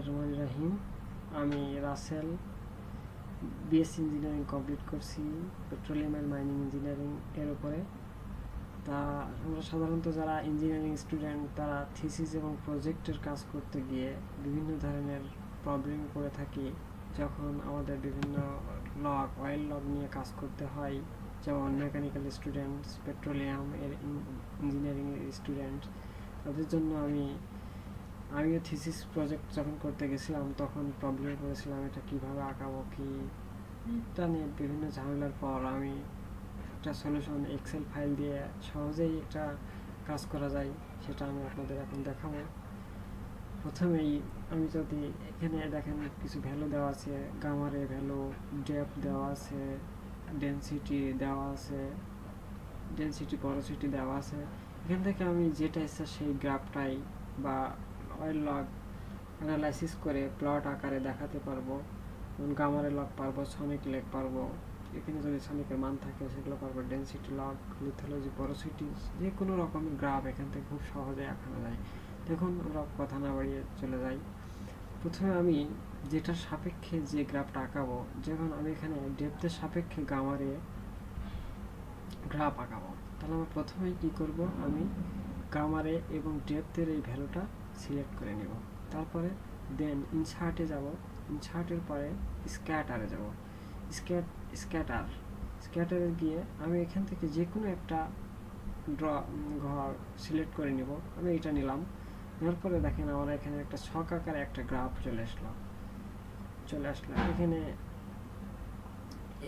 রহিম। আমি Rasel BSc engineering complete করছি petroleum and mining engineering এর উপরে। তা আমরা সাধারণত যারা ইঞ্জিনিয়ারিং স্টুডেন্ট তারা থিসিস এবং প্রজেক্টের কাজ করতে গিয়ে বিভিন্ন ধরনের প্রবলেম করে থাকি। যখন আমাদের বিভিন্ন লগ অয়েল লগ নিয়ে কাজ করতে হয়, যেমন মেকানিক্যাল স্টুডেন্টস, পেট্রোলিয়াম এর ইঞ্জিনিয়ারিং স্টুডেন্ট, তাদের জন্য আমিও থিসিস প্রজেক্ট যখন করতে গেছিলাম তখন প্রবলেমে পড়েছিলাম এটা কীভাবে আঁকাবো, কি এটা নিয়ে বিভিন্ন ঝামেলার পর আমি একটা সলিউশন এক্সেল ফাইল দিয়ে সহজেই একটা কাজ করা যায়, সেটা আমি আপনাদের এখন দেখাবো। প্রথমেই আমি যদি এখানে দেখেন কিছু ভ্যালু দেওয়া আছে, গামারে ভ্যালু, ডেপথ দেওয়া আছে, ডেনসিটি দেওয়া আছে, ডেনসিটি পরোসিটি দেওয়া আছে। এখান থেকে আমি যেটা ইচ্ছা সেই গ্রাফটাই বা অয়েল লগ অ্যানালাইসিস করে প্লট আকারে দেখাতে পারবো। যেমন গামারে লগ পারবো, সনিক লেগ পারবো, এখানে যদি সনিকের মান থাকে সেগুলো পারবো, ডেনসিটি লগ, লিথোলজি, পরোসিটি, যে কোনো রকমের গ্রাফ এখান থেকে খুব সহজে আঁকানো যায়। দেখুন আমরা কথা না বাড়িয়ে চলে যাই। প্রথমে আমি যেটার সাপেক্ষে যে গ্রাফটা আঁকাবো, যেমন আমি এখানে ডেপথের সাপেক্ষে গামারে গ্রাফ আঁকাবো, তাহলে আমি প্রথমেই কী করব, আমি গামারে এবং ডেপথের এই ভ্যালুটা সিলেক্ট করে নেব। তারপরে দেন ইনসার্টে যাব, ইনসার্টের পরে স্ক্যাটারে যাব, স্ক্যাটারে গিয়ে আমি এখান থেকে যে কোনো একটা ঘর সিলেক্ট করে নিব। আমি এটা নিলাম, নেওয়ার পরে দেখেন আমার এখানে একটা ছক আকারে একটা গ্রাফ চলে আসলো। এখানে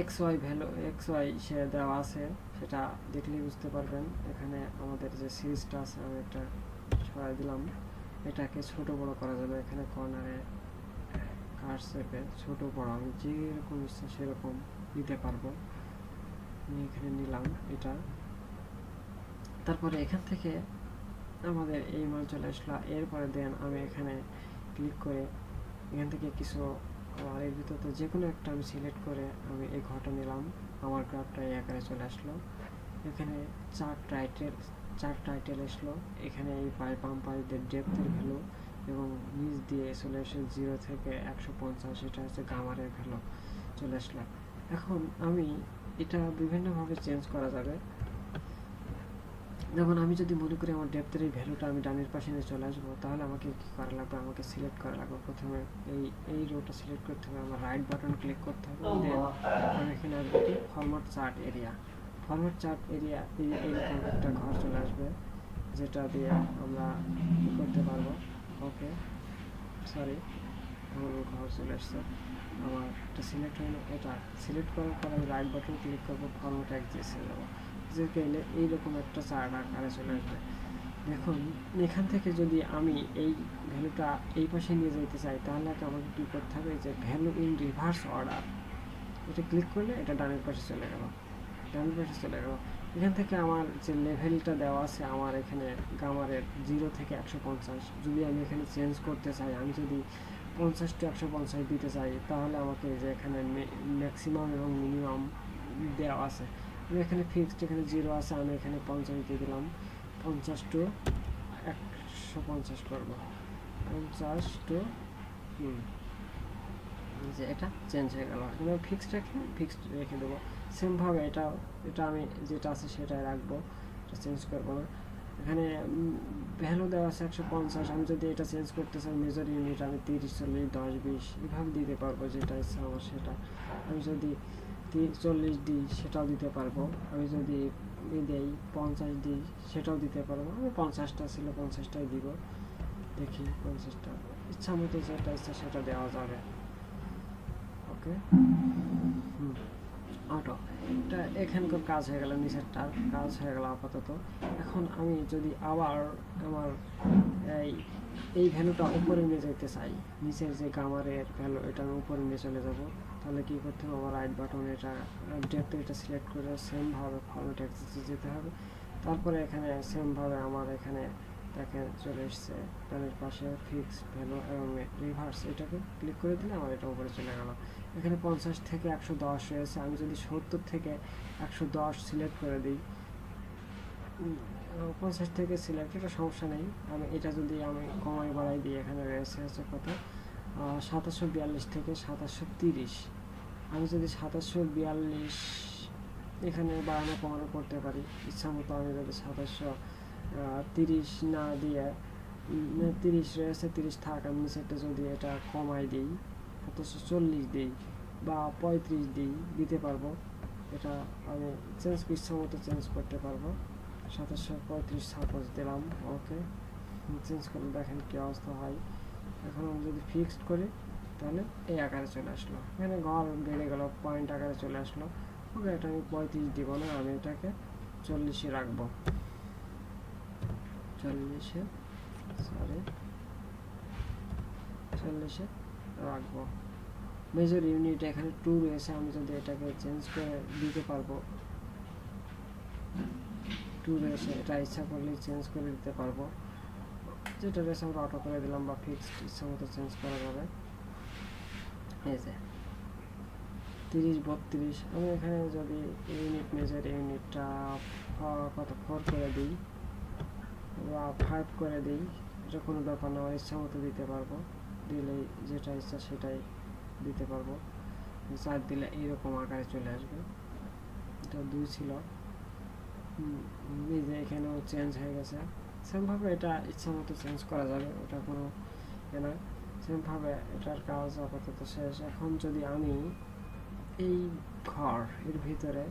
x y value, x y সে দেওয়া আছে, সেটা দেখলেই বুঝতে পারবেন। এখানে আমাদের যে সিরিজটা আছে আমি একটা সরাই দিলাম, এটাকে ছোট বড় করা যাবে। এখানে কর্নারে কার্ভ শেপে ছোট বড় আমি যেরকম ইচ্ছা সেরকম নিতে পারবো। আমি এখানে নিলাম এটা। তারপরে এখান থেকে আমাদের এই মান চলে আসলো। এরপরে দেন আমি এখানে ক্লিক করে এখান থেকে কিছু আর এর ভিতর যে কোনো একটা আমি সিলেক্ট করে আমি এই ঘরটা নিলাম। আমার গ্রাফটা এই আকারে চলে আসলো। এখানে চার টাইটেল আসলো। এখানে এই পাম্প পাইপের ডেপথের ভ্যালু এবং নিচ দিয়ে চলে আসে 0 থেকে 150, এটা হচ্ছে গামারের ভ্যালু চলে আসলো। এখন আমি এটা বিভিন্নভাবে চেঞ্জ করা যাবে। যেমন আমি যদি মনে করি আমার ডেপথের এই ভ্যালুটা আমি ডানের পাশে নিয়ে চলে আসবো, তাহলে আমাকে কী করা লাগবে, আমাকে সিলেক্ট করা লাগবে। প্রথমে এই রোটা সিলেক্ট করতে হবে, আমার রাইট বাটন ক্লিক করতে হবে। দেন আমি এখানে আসবো কি ফরম্যাট চার্ট এরিয়া, এইরকম একটা ঘর চলে আসবে, যেটা দিয়ে আমরা কী করতে পারবো। ওকে, সরি, আমার ঘর চলে আসছে। আমার এটা সিলেক্ট হয়ে এটা সিলেক্ট করার পর আমি রাইট বাটন ক্লিক করবো, ফরম্যাট অ্যাক্সিসে যাবো, যে গেলে এইরকম একটা চার্ট আকারে চলে আসবে। দেখুন এখান থেকে যদি আমি এই ভ্যালুটা এই পাশে নিয়ে যেতে চাই, তাহলে আমাকে কী করতে হবে, যে ভ্যালু ইন রিভার্স অর্ডার, এটা ক্লিক করলে এটা ডানের পাশে চলে গেল। এখান থেকে আমার যে লেভেলটা দেওয়া আছে আমার এখানে গামারের 0 থেকে 150, যদি আমি এখানে চেঞ্জ করতে চাই, আমি যদি 50 to 150 দিতে চাই, তাহলে আমাকে যে এখানে ম্যাক্সিমাম এবং মিনিমাম দেওয়া আছে। আমি এখানে ফিক্সড, এখানে 0 আছে, আমি এখানে 50 দিয়ে দিলাম। 50 to 150 করবো, 50 to যে এটা চেঞ্জ হয়ে গেল। এবার ফিক্সড রেখে দেবো। সেমভাবে এটা আমি যেটা আছে সেটাই রাখবো, এটা চেঞ্জ করবো না। এখানে ভ্যালু দেওয়া আছে 150, আমি যদি এটা চেঞ্জ করতে চাই মেজর ইউনিট, আমি 30, 40, 10, 20 এভাবে দিতে পারবো, যেটা ইচ্ছা আমার সেটা। আমি যদি 40 দিই সেটাও দিতে পারবো, আমি যদি দিই 50 দিই সেটাও দিতে পারবো। আমি 50টা ছিল 50টাই দিব, দেখি 50টা ইচ্ছা মতো যেটা ইচ্ছা সেটা দেওয়া যাবে। ওকে, অটো, এটা এখানকার কাজ হয়ে গেল, নিচেরটার কাজ হয়ে গেল আপাতত। এখন আমি যদি আবার আমার এই ভ্যালুটা উপরে নিয়ে যেতে চাই, নিচের যে গামারের ভ্যালু এটা আমি উপরে নিয়ে চলে যাব, তাহলে কী করতে হবে, আমার রাইট বাটন এটা ডেপথ এটা সিলেক্ট করে সেমভাবে ফরম্যাট অ্যাক্সিসে যেতে হবে। তারপরে এখানে সেমভাবে আমার এখানে দেখেন চলে এসছে ডানের পাশে ফিক্সড ভ্যালু এবং রিভার্স, এটাকে ক্লিক করে দিলে আমার এটা উপরে চলে গেল। এখানে 50 থেকে 110 রয়েছে, আমি যদি 70 থেকে 110 সিলেক্ট করে দিই, 50 থেকে সিলেক্ট, এটা সমস্যা নেই। আমি এটা যদি আমি কমাই বাড়াই দিই, এখানে রয়েছে হচ্ছে কত 2742 থেকে 2730। আমি যদি 2742 এখানে বাড়ানো কমানো করতে পারি ইচ্ছা মতো। আমি যদি 2730 না দিয়ে 30 রয়েছে, 30 থাক, আমি নিচেরটা যদি এটা কমাই দিই 2740 দিই বা 35 দিতে পারবো। এটা আমি ইচ্ছা মতো চেঞ্জ করতে পারবো। 2735 সাপোজ দিলাম, ওকে। চেঞ্জ করে দেখেন কী অবস্থা হয়। এখন আমি যদি ফিক্সড করি তাহলে এই আকারে চলে আসলো, এখানে ঘর বেড়ে গেল, পয়েন্ট আকারে চলে আসলো। ওকে, এটা আমি 35 দিব না, আমি এটাকে 40-এ রাখবো। 40-এ রাখবো। মেজর ইউনিট এখানে 2 রয়েছে, আমি যদি এটাকে চেঞ্জ করে দিতে পারবো। 2 রয়েছে, এটা ইচ্ছা করলে চেঞ্জ করে দিতে পারবো। যেটা রয়েছে আমরা অটো করে দিলাম বা ফিক্সড ইচ্ছা মতো চেঞ্জ করা যাবে। এই যে 30-32, আমি এখানে যদি ইউনিট মেজর ইউনিটটা কত 4 করে দিই বা 5 করে দিই, এটা কোনো ব্যাপার না, আমার ইচ্ছা মতো দিতে পারবো। দিলেই যেটা ইচ্ছা সেটাই দিতে পারবো। 4 দিলে এইরকম আকারে চলে আসবে। এটা 2 ছিল, নিজে এখানেও চেঞ্জ হয়ে গেছে। সেমভাবে এটা ইচ্ছা মতো চেঞ্জ করা যাবে, ওটা কোনো না। সেমভাবে এটার কাজ আপাতত শেষ। এখন যদি আমি এই ঘর এর ভিতরে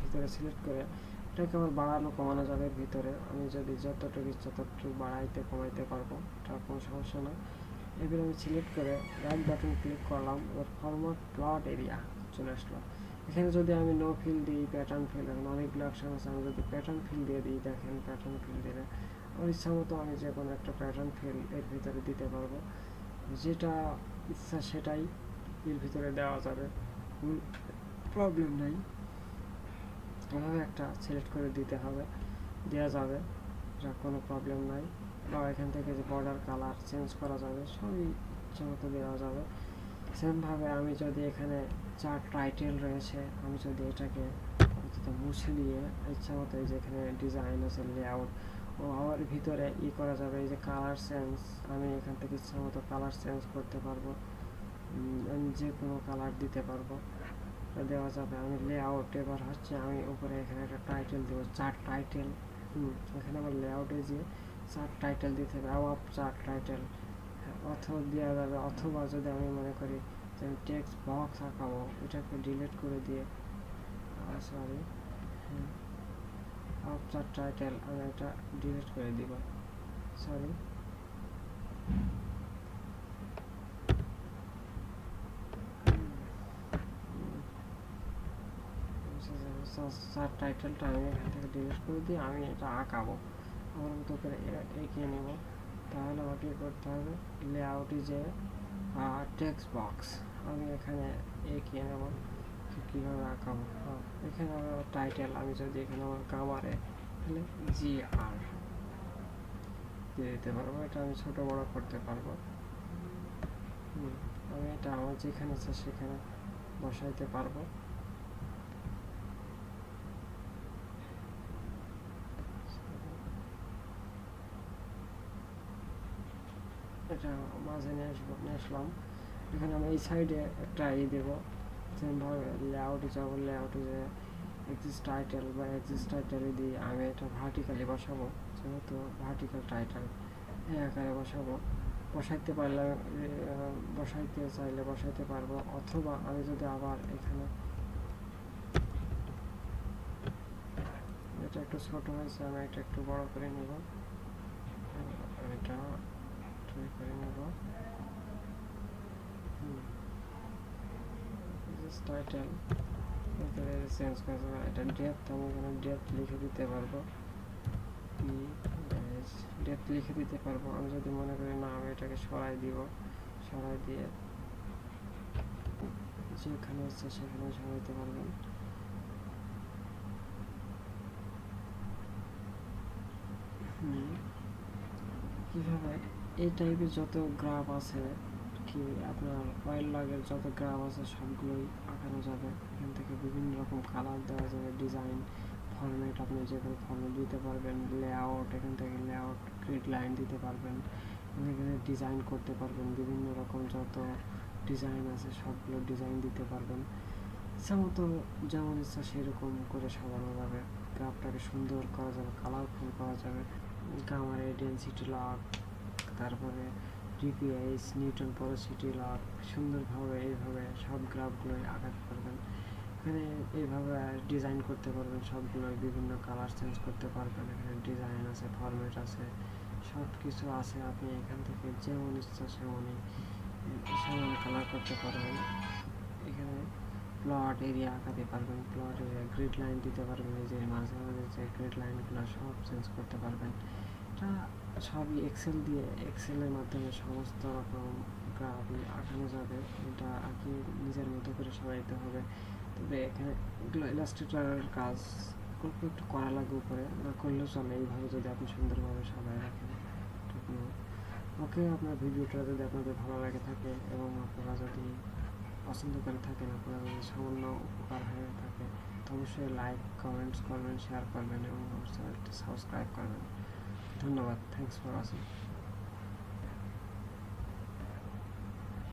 ভিতরে সিলেক্ট করে এটাকে আমার বাড়ানো কমানো যাবে। এর ভিতরে আমি যদি যতটুকু ইচ্ছা ততটুকু বাড়াইতে কমাইতে পারবো, এটার কোনো সমস্যা না। এবার আমি সিলেক্ট করে রাইট বাটন ক্লিক করলাম, এবার ফরম্যাট প্লট এরিয়া চলে আসলো। এখানে যদি আমি নো ফিল দিই, প্যাটার্ন ফিল, এখন অনেকগুলো অপশন আছে। আমি যদি প্যাটার্ন ফিল দিয়ে দিই, দেখেন প্যাটার্ন ফিল দিলে আমার ইচ্ছা মতো আমি যে কোনো একটা প্যাটার্ন ফিল এর ভিতরে দিতে পারবো। যেটা ইচ্ছা সেটাই এর ভিতরে দেওয়া যাবে, প্রবলেম নেই। এভাবে একটা সিলেক্ট করে দিতে হবে, দেওয়া যাবে, এটা কোনো প্রবলেম নাই। বা এখান থেকে যে বর্ডার কালার চেঞ্জ করা যাবে, সবই ইচ্ছা মতো দেওয়া যাবে। সেমভাবে আমি যদি এখানে চার্ট টাইটেল রয়েছে, আমি যদি এটাকে মুছে দিয়ে ইচ্ছা মতো এই যে এখানে ডিজাইন আছে, লেআউট ও আমার ভিতরে করা যাবে। এই যে কালার চেঞ্জ, আমি এখান থেকে ইচ্ছা মতো কালার চেঞ্জ করতে পারবো, আমি যে কোনো কালার দিতে পারবো, দেওয়া যাবে। আমি লেআউট এবার হচ্ছে আমি উপরে এখানে একটা টাইটেল দেবো, চার্ট টাইটেল। এখানে আমার লেআউটে যে চার্ট টাইটেল দিতে হবে, আপ চার্ট টাইটেল অথবা দেওয়া যাবে। অথবা যদি আমি মনে করি যে আমি টেক্সট বক্স আঁকাবো, এটাকে ডিলিট করে দিয়ে সরি আপ চার্ট টাইটেল আমি এটা ডিলিট করে দিব, সরি। চার্ট টাইটেলটা আমি এখান থেকে ডিলিট করে দিয়ে আমি এটা আঁকাবো, আমার মতো করে এঁকে নেব। তাহলে আমাকে করতে হবে লেআউটে যে টেক্সট বক্স আমি এখানে এঁকে নেব। কীভাবে আঁকাবো, এখানে আমার টাইটেল, আমি যদি এখানে আমার গামারে তাহলে GR দিয়ে দিতে পারবো। এটা আমি ছোটো বড়ো করতে পারবো। আমি এটা আমার যেখানে আছে সেখানে বসাইতে পারবো। এটা মাঝে নিয়ে আসলাম। এখানে আমি এই সাইডে একটা দেবো। সেমভাবে লেআউটে যাবো, লেআউটে যে এক্সিস্ট টাইটেল বা এক্সিস্ট টাইটেলে দিয়ে আমি এটা ভার্টিক্যালি বসাবো, যেহেতু ভার্টিক্যাল টাইটেল এই আকারে বসাবো। বসাইতে পারলে বসাইতে চাইলে বসাইতে পারবো, অথবা আমি যদি আবার এখানে এটা একটু ছোটো হয়েছে, আমি এটা একটু বড় করে নেব, এটা করে নেব। টাইটেল চেঞ্জ করা যাবে। এটা ডেপথ, আমি এখানে ডেপথ লিখে দিতে পারবো, ডেপথ লিখে দিতে পারবো। আমি যদি মনে করি না আমি এটাকে সরাই দিব, সরাই দিয়ে যেখানে ইচ্ছে সেখানে সরাইতে পারবেন। কীভাবে এই টাইপের যত গ্রাফ আছে কি আপনার ওয়াইল্ড লাগের যত গ্রাফ আছে সবগুলোই আঁকানো যাবে। এখান থেকে বিভিন্ন রকম কালার দেওয়া যাবে, ডিজাইন ফরম্যাট আপনি যে কোনো ফরম্যাট দিতে পারবেন। লেআউট, এখান থেকে লেআউট গ্রিড লাইন দিতে পারবেন। এখানে ডিজাইন করতে পারবেন, বিভিন্ন রকম যত ডিজাইন আছে সবগুলো ডিজাইন দিতে পারবেন। ইচ্ছা মতো যেমন ইচ্ছা সেরকম করে সাজানো যাবে, গ্রাফটাকে সুন্দর করা যাবে, কালারফুল করা যাবে। গামার ডেনসিটি লক, তারপরে ডিপিএইচ, নিউটন পোরোসিটি লক, সুন্দরভাবে এইভাবে সব গ্রাফগুলোই আঁকাতে পারবেন। এখানে এইভাবে ডিজাইন করতে পারবেন, সবগুলো বিভিন্ন কালার চেঞ্জ করতে পারবেন। এখানে ডিজাইন আছে, ফরম্যাট আছে, সব কিছু আছে। আপনি এখান থেকে যেমন ইচ্ছা সেমনই কালার করতে পারবেন। এখানে প্লট এরিয়া আঁকাতে পারবেন, প্লট এরিয়া গ্রিড লাইন দিতে পারবেন, এই যে মাঝে মাঝে যে গ্রিড লাইনগুলো সব চেঞ্জ করতে পারবেন। এটা সবই এক্সেলের মাধ্যমে সমস্ত রকম গ্রাফ আঁকানো যাবে। এটা আঁকি নিজের মতো করে সাজাইতে হবে। তবে এখানে এগুলো ইলাস্ট্রেটরের কাজ অল্প একটু করা লাগবে, উপরে না করলেও চলে। এইভাবে যদি আপনি সুন্দরভাবে সাজায় রাখেন ঠিক না। ওকে, আপনার ভিডিওটা যদি আপনাদের ভালো লাগে থাকে এবং আপনারা যদি পছন্দ করে থাকেন, আপনারা যদি সামান্য উপকার হয়ে থাকে, তো অবশ্যই লাইক, কমেন্টস করবেন, শেয়ার করবেন এবং অবশ্যই সাবস্ক্রাইব করবেন। ধন্যবাদ। Thanks for watching.